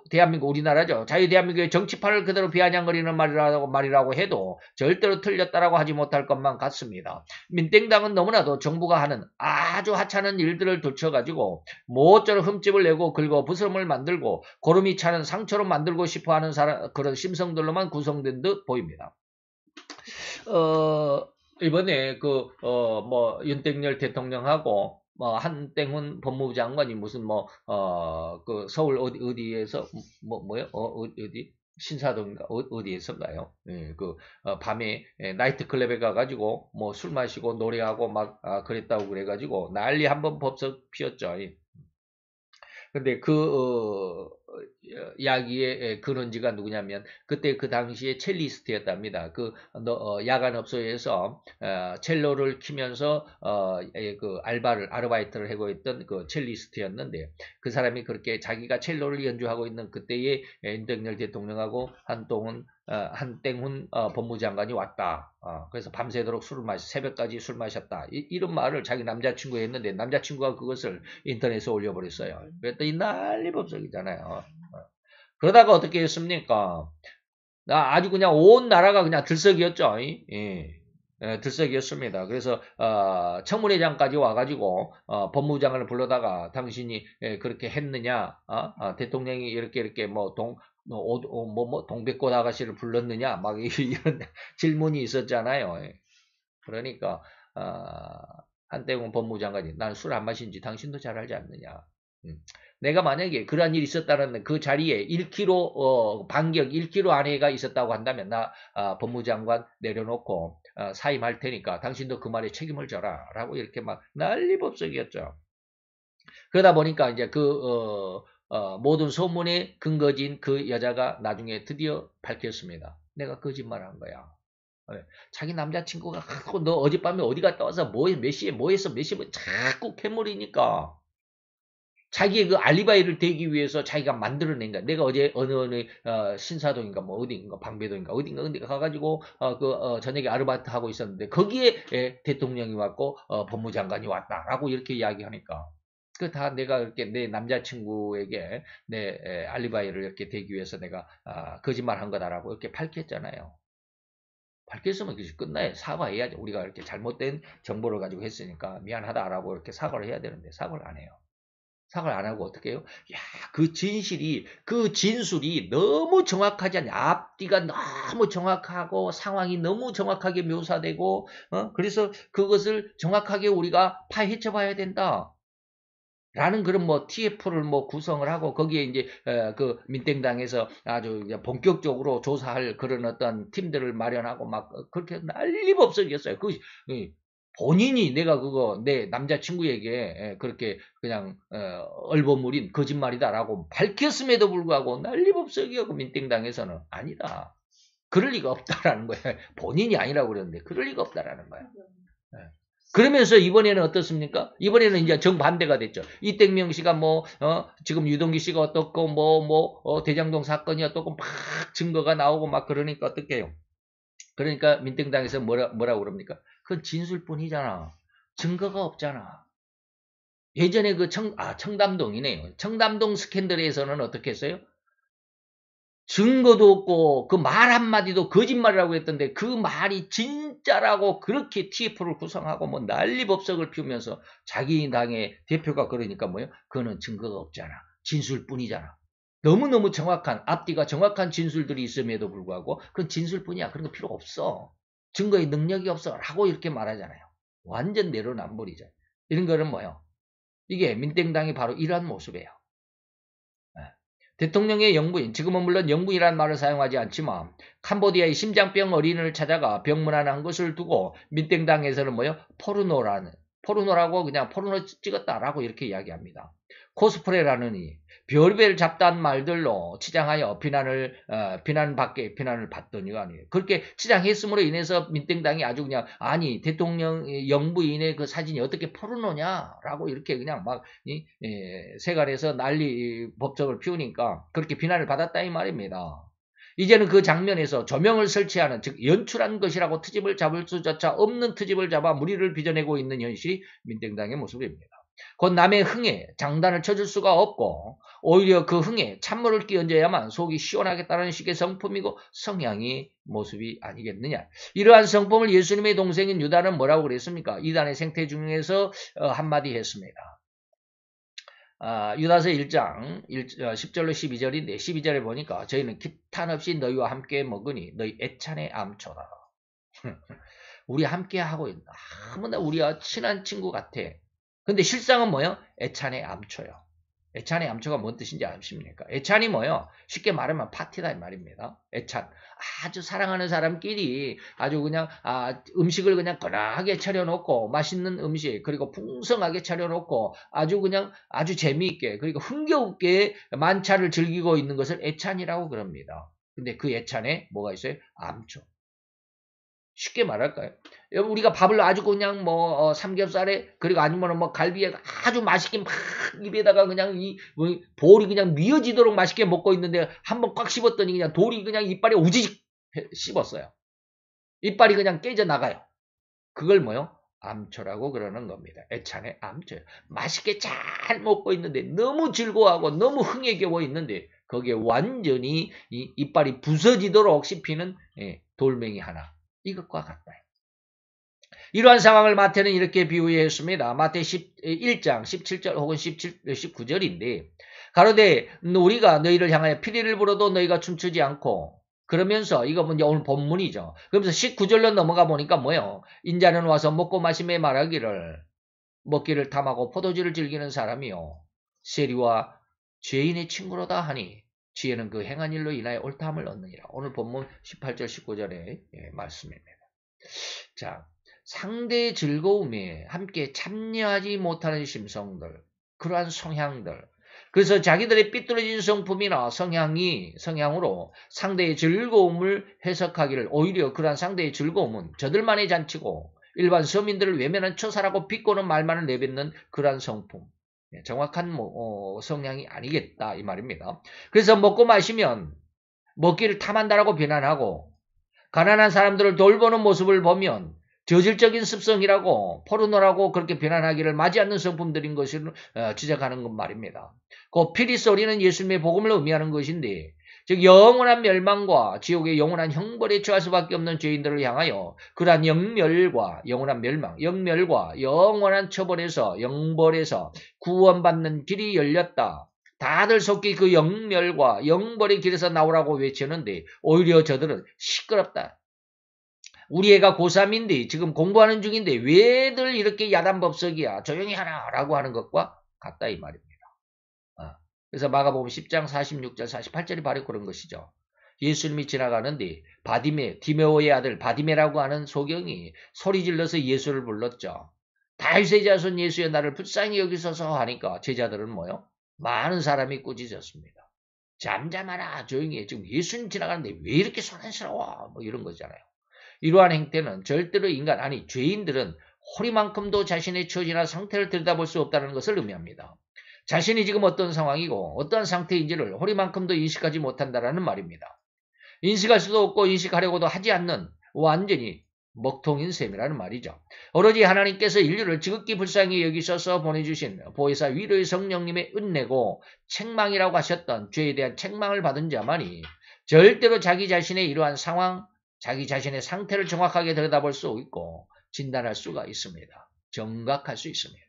대한민국 우리나라죠. 자유대한민국의 정치판을 그대로 비아냥거리는 말이라고 해도 절대로 틀렸다라고 하지 못할 것만 같습니다. 민땡당은 너무나도 정부가 하는 아주 하찮은 일들을 들춰가지고 모쪼록 흠집을 내고 긁어 부스럼을 만들고 고름이 차는 상처로 만들고 싶어하는 그런 심성들로만 구성된 듯 보입니다. 이번에 윤석열 대통령하고 한땡훈 법무부 장관이 무슨 그 서울 어디에서 어디 신사동인가 어디에서인가요? 밤에 나이트클럽에 가가지고 술 마시고 노래하고 막 그랬다고 그래가지고 난리 한번 법석 피웠죠. 근데 이야기의 근원지가 누구냐면 그때 그 당시에 첼리스트였답니다. 야간업소에서 첼로를 키면서 그 아르바이트를 하고 있던 그 첼리스트였는데 그 사람이 그렇게 자기가 첼로를 연주하고 있는 그때의 윤석열 대통령하고 한땡훈 법무장관이 왔다. 그래서 밤새도록 새벽까지 술 마셨다. 이런 말을 자기 남자친구가 했는데 남자친구가 그것을 인터넷에 올려버렸어요. 그랬더니 난리법석이잖아요. 그러다가 어떻게 했습니까? 아주 그냥 온 나라가 그냥 들썩이었죠. 들썩이었습니다. 그래서 청문회장까지 와가지고 법무장관을 불러다가 당신이 그렇게 했느냐? 대통령이 이렇게 동백꽃 아가씨를 불렀느냐? 막 이런 질문이 있었잖아요. 그러니까 한땡훈 법무장관이 난 술 안 마신지 당신도 잘 알지 않느냐? 내가 만약에 그러한 일이 있었다는 그 자리에 1km 반격 1km 안에가 있었다고 한다면 나 법무장관 내려놓고 사임할 테니까 당신도 그 말에 책임을 져라 라고 이렇게 막 난리법석이었죠. 그러다 보니까 이제 모든 소문의 근거지인 그 여자가 나중에 드디어 밝혔습니다. 내가 거짓말한 거야. 자기 남자친구가 너 어젯밤에 어디 갔다 와서 몇 시에 뭐 했어 몇 시에 자꾸 캐물이니까 자기의 그 알리바이를 대기 위해서 자기가 만들어낸 거야. 내가 어제 어느 신사동인가 뭐 어딘가 방배동인가 어딘가 가가지고 저녁에 아르바이트 하고 있었는데 거기에 대통령이 왔고 법무장관이 왔다라고 이렇게 이야기하니까 그 다 내가 이렇게 내 남자친구에게 내 알리바이를 이렇게 대기 위해서 내가 거짓말한 거다라고 이렇게 밝혔잖아요. 밝혔으면 그것이 끝나야 사과해야죠. 우리가 이렇게 잘못된 정보를 가지고 했으니까 미안하다라고 이렇게 사과를 해야 되는데 사과를 안 해요. 사과를 안 하고 어떻게 해요? 야, 그 진술이 너무 정확하지 않냐. 앞뒤가 너무 정확하고 상황이 너무 정확하게 묘사되고, 그래서 그것을 정확하게 우리가 파헤쳐 봐야 된다. 라는 그런 TF를 구성을 하고 거기에 이제 그 민땡당에서 아주 본격적으로 조사할 그런 어떤 팀들을 마련하고 막 그렇게 난리법석이었어요. 본인이 내가 그거 내 남자친구에게 그렇게 그냥 얼버무린 거짓말이다라고 밝혔음에도 불구하고 난리법석이야. 그 민땡당에서는 아니다. 그럴 리가 없다라는 거예요. 본인이 아니라고 그랬는데 그럴 리가 없다라는 거예요. 그러면서 이번에는 어떻습니까? 이번에는 이제 정반대가 됐죠. 이땡명 씨가 지금 유동규 씨가 어떻고, 대장동 사건이 어떻고, 막 증거가 나오고 막 그러니까 어떡해요? 그러니까 민정당에서 뭐라고 그럽니까? 그건 진술뿐이잖아. 증거가 없잖아. 예전에 청담동이네요. 청담동 스캔들에서는 어떻게 했어요? 증거도 없고 그 말 한마디도 거짓말이라고 했던데 그 말이 진짜라고 그렇게 TF를 구성하고 뭐 난리법석을 피우면서 자기 당의 대표가 그러니까 뭐예요? 그거는 증거가 없잖아. 진술뿐이잖아. 너무너무 정확한 앞뒤가 정확한 진술들이 있음에도 불구하고 그건 진술뿐이야. 그런 거 필요 없어. 증거의 능력이 없어 라고 이렇게 말하잖아요. 완전 내로남불이죠. 이런 거는 뭐예요? 이게 민땡당이 바로 이러한 모습이에요. 대통령의 영부인, 지금은 물론 영부인이라는 말을 사용하지 않지만 캄보디아의 심장병 어린이를 찾아가 병문안한 것을 두고 민땡당에서는 포르노라고 그냥 포르노 찍었다라고 이렇게 이야기합니다. 코스프레라느니 별별 잡다한 말들로 치장하여 비난을 받더니가 아니에요. 그렇게 치장했음으로 인해서 민땡당이 아주 그냥 아니 대통령 영부인의 그 사진이 어떻게 포르노냐라고 이렇게 그냥 막 세간에서 난리 법석을 피우니까 그렇게 비난을 받았다 이 말입니다. 이제는 그 장면에서 조명을 설치하는 즉 연출한 것이라고 트집을 잡을 수조차 없는 트집을 잡아 무리를 빚어내고 있는 현실이 민땡당의 모습입니다. 곧 남의 흥에 장단을 쳐줄 수가 없고 오히려 그 흥에 찬물을 끼얹어야만 속이 시원하겠다는 식의 성품이고 성향이 모습이 아니겠느냐. 이러한 성품을 예수님의 동생인 유다는 뭐라고 그랬습니까? 이단의 생태 중에서 한마디 했습니다. 유다서 1장 10절로 12절인데 12절에 보니까 저희는 기탄 없이 너희와 함께 먹으니 너희 애찬의 암초다. 우리 함께 하고 있다. 아무나 우리와 친한 친구 같아. 근데 실상은 뭐예요? 애찬의 암초요. 애찬의 암초가 뭔 뜻인지 아십니까? 애찬이 뭐예요? 쉽게 말하면 파티다 이 말입니다. 애찬. 아주 사랑하는 사람끼리 아주 그냥 음식을 그냥 거나하게 차려놓고 맛있는 음식 그리고 풍성하게 차려놓고 아주 그냥 아주 재미있게 그리고 흥겨웁게 만찬을 즐기고 있는 것을 애찬이라고 그럽니다. 근데 그 애찬에 뭐가 있어요? 암초. 쉽게 말할까요? 우리가 밥을 아주 그냥 삼겹살에 그리고 아니면 갈비에 아주 맛있게 막 입에다가 그냥 볼이 그냥 미어지도록 맛있게 먹고 있는데 한번 꽉 씹었더니 그냥 돌이 그냥 이빨에 우지직 씹었어요. 이빨이 그냥 깨져 나가요. 그걸 뭐요? 암초라고 그러는 겁니다. 애찬의 암초예요. 맛있게 잘 먹고 있는데 너무 즐거워하고 너무 흥에 겨워 있는데 거기에 완전히 이빨이 부서지도록 씹히는 돌멩이 하나. 이것과 같다. 이러한 상황을 마태는 이렇게 비유했습니다. 마태 1장 17절 혹은 19절인데 가로되 우리가 너희를 향하여 피리를 불어도 너희가 춤추지 않고 그러면서 이거 오늘 본문이죠. 그러면서 19절로 넘어가 보니까 뭐예요? 인자는 와서 먹고 마심에 말하기를 먹기를 탐하고 포도주를 즐기는 사람이요 세리와 죄인의 친구로다 하니 지혜는 그 행한 일로 인하여 옳다함을 얻느니라. 오늘 본문 18절 19절의 말씀입니다. 자, 상대의 즐거움에 함께 참여하지 못하는 심성들, 그러한 성향들. 그래서 자기들의 삐뚤어진 성품이나 성향으로 상대의 즐거움을 해석하기를 오히려 그러한 상대의 즐거움은 저들만의 잔치고 일반 서민들을 외면한 처사라고 비꼬는 말만을 내뱉는 그러한 성품. 정확한 성향이 아니겠다 이 말입니다. 그래서 먹고 마시면 먹기를 탐한다라고 비난하고 가난한 사람들을 돌보는 모습을 보면 저질적인 습성이라고 포르노라고 그렇게 비난하기를 맞지 않는 성품들인 것을 지적하는 것 말입니다. 그 피리 소리는 예수님의 복음을 의미하는 것인데 즉 영원한 멸망과 지옥의 영원한 형벌에 처할 수밖에 없는 죄인들을 향하여 그러한 영원한 멸망, 영멸과 영원한 처벌에서 영벌에서 구원받는 길이 열렸다. 다들 속히 그 영멸과 영벌의 길에서 나오라고 외치는데 오히려 저들은 시끄럽다. 우리 애가 고3인데 지금 공부하는 중인데 왜들 이렇게 야단법석이야. 조용히 하라 라고 하는 것과 같다 이 말입니다. 그래서 마가복음 10장 46절 48절이 바로 그런 것이죠. 예수님이 지나가는데 디메오의 아들 바디메라고 하는 소경이 소리질러서 예수를 불렀죠. 다윗의 자손 예수여 나를 불쌍히 여기소서 하니까 제자들은 뭐요? 많은 사람이 꾸짖었습니다. 잠잠하라 조용히 해. 지금 예수님 지나가는데 왜 이렇게 소란스러워? 뭐 이런 거잖아요. 이러한 행태는 절대로 죄인들은 허리만큼도 자신의 처지나 상태를 들여다볼 수 없다는 것을 의미합니다. 자신이 지금 어떤 상황이고 어떠한 상태인지를 허리만큼도 인식하지 못한다는 말입니다. 인식할 수도 없고 인식하려고도 하지 않는 완전히 먹통인 셈이라는 말이죠. 오로지 하나님께서 인류를 지극히 불쌍히 여기셔서 보내주신 보혜사 위로의 성령님의 은혜고 책망이라고 하셨던 죄에 대한 책망을 받은 자만이 절대로 자기 자신의 이러한 상황, 자기 자신의 상태를 정확하게 들여다볼 수 있고 진단할 수가 있습니다. 정각할 수 있습니다.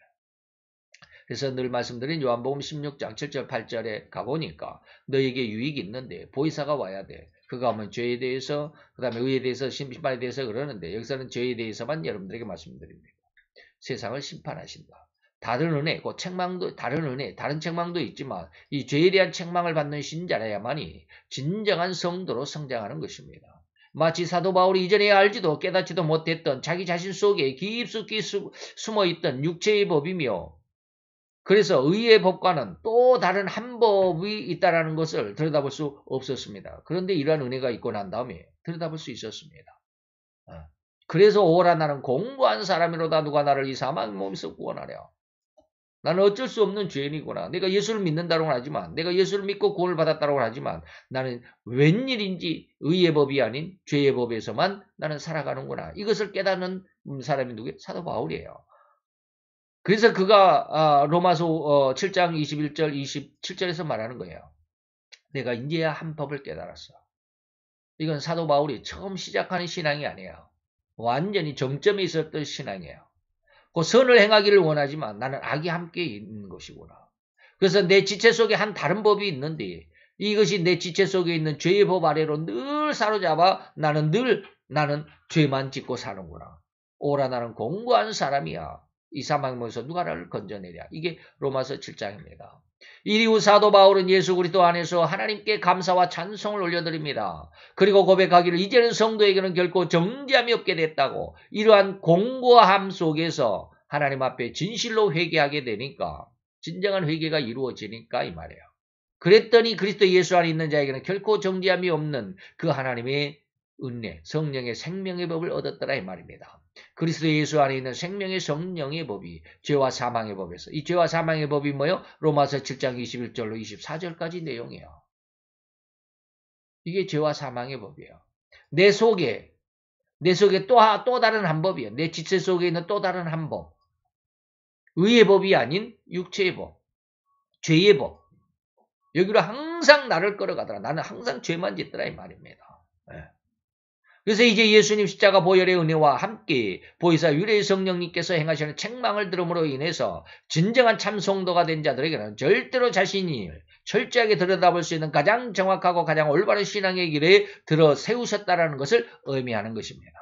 그래서 늘 말씀드린 요한복음 16장 7절 8절에 가보니까 너에게 유익이 있는데 보혜사가 와야 돼. 그가 오면 죄에 대해서 그 다음에 의에 대해서 심판에 대해서 그러는데 여기서는 죄에 대해서만 여러분들에게 말씀드립니다. 세상을 심판하신다. 다른 은혜, 그 책망도 다른 은혜, 다른 책망도 있지만 이 죄에 대한 책망을 받는 신자라야만이 진정한 성도로 성장하는 것입니다. 마치 사도 바울이 이전에 알지도 깨닫지도 못했던 자기 자신 속에 깊숙이 숨어있던 육체의 법이며 그래서 의의 법과는 또 다른 한 법이 있다는 것을 들여다볼 수 없었습니다. 그런데 이러한 은혜가 있고 난 다음에 들여다볼 수 있었습니다. 그래서 오라 나는 공고한 사람이로다 누가 나를 이 사망의 몸에서 구원하랴. 나는 어쩔 수 없는 죄인이구나. 내가 예수를 믿는다고 하지만 내가 예수를 믿고 구원을 받았다고 하지만 나는 웬일인지 의의 법이 아닌 죄의 법에서만 나는 살아가는구나. 이것을 깨닫는 사람이 누구예요? 사도 바울이에요. 그래서 그가 로마서 7장 21절 27절에서 말하는 거예요. 내가 이제야 한 법을 깨달았어. 이건 사도 바울이 처음 시작하는 신앙이 아니에요. 완전히 정점에 있었던 신앙이에요. 그 선을 행하기를 원하지만 나는 악이 함께 있는 것이구나. 그래서 내 지체 속에 한 다른 법이 있는데 이것이 내 지체 속에 있는 죄의 법 아래로 늘 사로잡아 나는 죄만 짓고 사는구나. 오라 나는 공고한 사람이야. 이 사망에서 누가 나를 건져내랴. 이게 로마서 7장입니다. 이후 사도 바울은 예수 그리스도 안에서 하나님께 감사와 찬송을 올려드립니다. 그리고 고백하기를 이제는 성도에게는 결코 정죄함이 없게 됐다고 이러한 공고함 속에서 하나님 앞에 진실로 회개하게 되니까 진정한 회개가 이루어지니까 이 말이에요. 그랬더니 그리스도 예수 안에 있는 자에게는 결코 정죄함이 없는 그 하나님의 은혜, 성령의 생명의 법을 얻었더라 이 말입니다. 그리스도 예수 안에 있는 생명의 성령의 법이 죄와 사망의 법에서 이 죄와 사망의 법이 뭐예요? 로마서 7장 21절로 24절까지 내용이에요. 이게 죄와 사망의 법이에요. 내 속에 또 다른 한 법이에요. 내 지체 속에 있는 또 다른 한 법. 의의 법이 아닌 육체의 법, 죄의 법. 여기로 항상 나를 끌어가더라. 나는 항상 죄만 짓더라 이 말입니다. 네. 그래서 이제 예수님 십자가 보혈의 은혜와 함께 보혜사 유래의 성령님께서 행하시는 책망을 들음으로 인해서 진정한 참 성도가 된 자들에게는 절대로 자신이 철저하게 들여다볼 수 있는 가장 정확하고 가장 올바른 신앙의 길에 들어 세우셨다는 것을 의미하는 것입니다.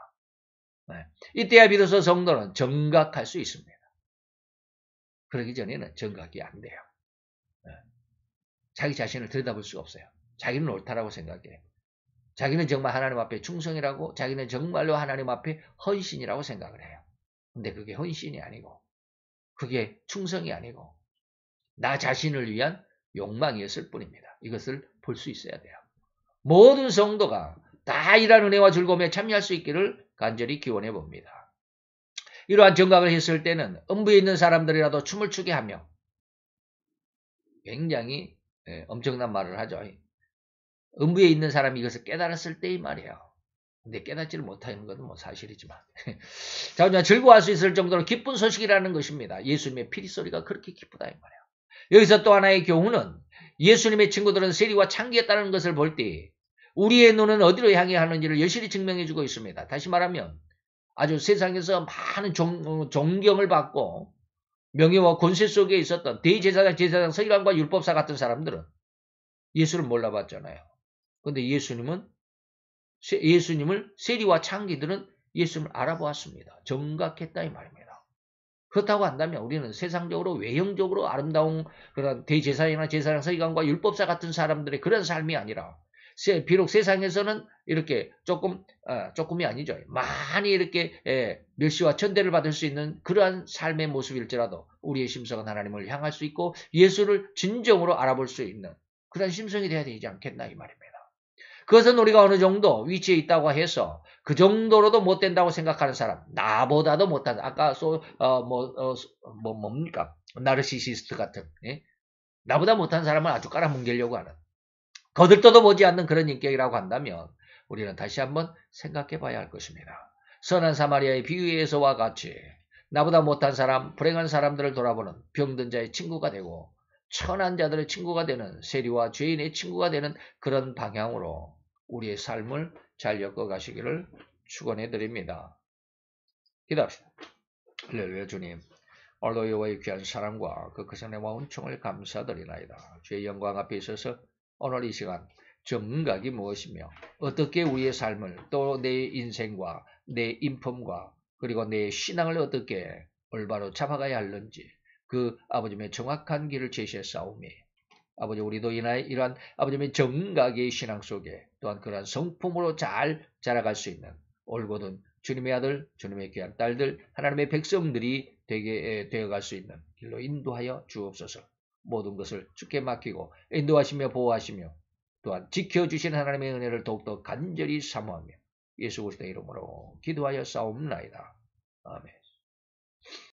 네. 이때야 비로소 성도는 정각할 수 있습니다. 그러기 전에는 정각이 안 돼요. 네. 자기 자신을 들여다볼 수가 없어요. 자기는 옳다라고 생각해요. 자기는 정말 하나님 앞에 충성이라고 자기는 정말로 하나님 앞에 헌신이라고 생각을 해요. 근데 그게 헌신이 아니고 그게 충성이 아니고 나 자신을 위한 욕망이었을 뿐입니다. 이것을 볼 수 있어야 돼요. 모든 성도가 다 이러한 은혜와 즐거움에 참여할 수 있기를 간절히 기원해 봅니다. 이러한 정각을 했을 때는 음부에 있는 사람들이라도 춤을 추게 하며 굉장히 엄청난 말을 하죠. 음부에 있는 사람이 이것을 깨달았을 때의 말이에요. 근데 깨닫지를 못하는 것은 뭐 사실이지만. 자, 즐거워할 수 있을 정도로 기쁜 소식이라는 것입니다. 예수님의 피리소리가 그렇게 기쁘다 이 말이에요. 여기서 또 하나의 교훈은 예수님의 친구들은 세리와 창기했다는 것을 볼 때 우리의 눈은 어디로 향해 하는지를 여실히 증명해주고 있습니다. 다시 말하면 아주 세상에서 많은 존경을 받고 명예와 권세 속에 있었던 대제사장, 제사장, 서기관과 율법사 같은 사람들은 예수를 몰라봤잖아요. 그런데 예수님을 세리와 창기들은 예수님을 알아보았습니다. 정각했다 이 말입니다. 그렇다고 한다면 우리는 세상적으로 외형적으로 아름다운 그런 대제사장이나 제사장, 서기관과 율법사 같은 사람들의 그런 삶이 아니라 비록 세상에서는 이렇게 조금이 아니죠. 많이 이렇게 멸시와 천대를 받을 수 있는 그러한 삶의 모습일지라도 우리의 심성은 하나님을 향할 수 있고 예수를 진정으로 알아볼 수 있는 그런 심성이 되어야 되지 않겠나 이 말입니다. 그것은 우리가 어느 정도 위치에 있다고 해서 그 정도로도 못 된다고 생각하는 사람, 나보다도 못한, 아까 뭡니까? 나르시시스트 같은, 예? 나보다 못한 사람을 아주 깔아뭉개려고 하는, 거들떠도 보지 않는 그런 인격이라고 한다면 우리는 다시 한번 생각해 봐야 할 것입니다. 선한 사마리아의 비유에서와 같이 나보다 못한 사람, 불행한 사람들을 돌아보는 병든 자의 친구가 되고 천한 자들의 친구가 되는, 세리와 죄인의 친구가 되는 그런 방향으로 우리의 삶을 잘 엮어가시기를 축원해 드립니다. 기도합시다. 할렐루야. 주님, 오늘도 여호와의 귀한 사랑과 그 크신의 은총을 감사드리나이다. 주의 영광 앞에 있어서 오늘 이 시간 정각이 무엇이며 어떻게 우리의 삶을, 또 내 인생과 내 인품과 그리고 내 신앙을 어떻게 올바로 잡아가야 하는지 그 아버지의 정확한 길을 제시했사오니 아버지, 우리도 이러한 아버지의 정각의 신앙 속에 또한 그러한 성품으로 잘 자라갈 수 있는 올곧은 주님의 아들, 주님의 귀한 딸들, 하나님의 백성들이 되어갈 수 있는 길로 인도하여 주옵소서. 모든 것을 주께 맡기고 인도하시며 보호하시며 또한 지켜주시는 하나님의 은혜를 더욱더 간절히 사모하며 예수 그리스도의 이름으로 기도하여 싸움나이다. 아멘.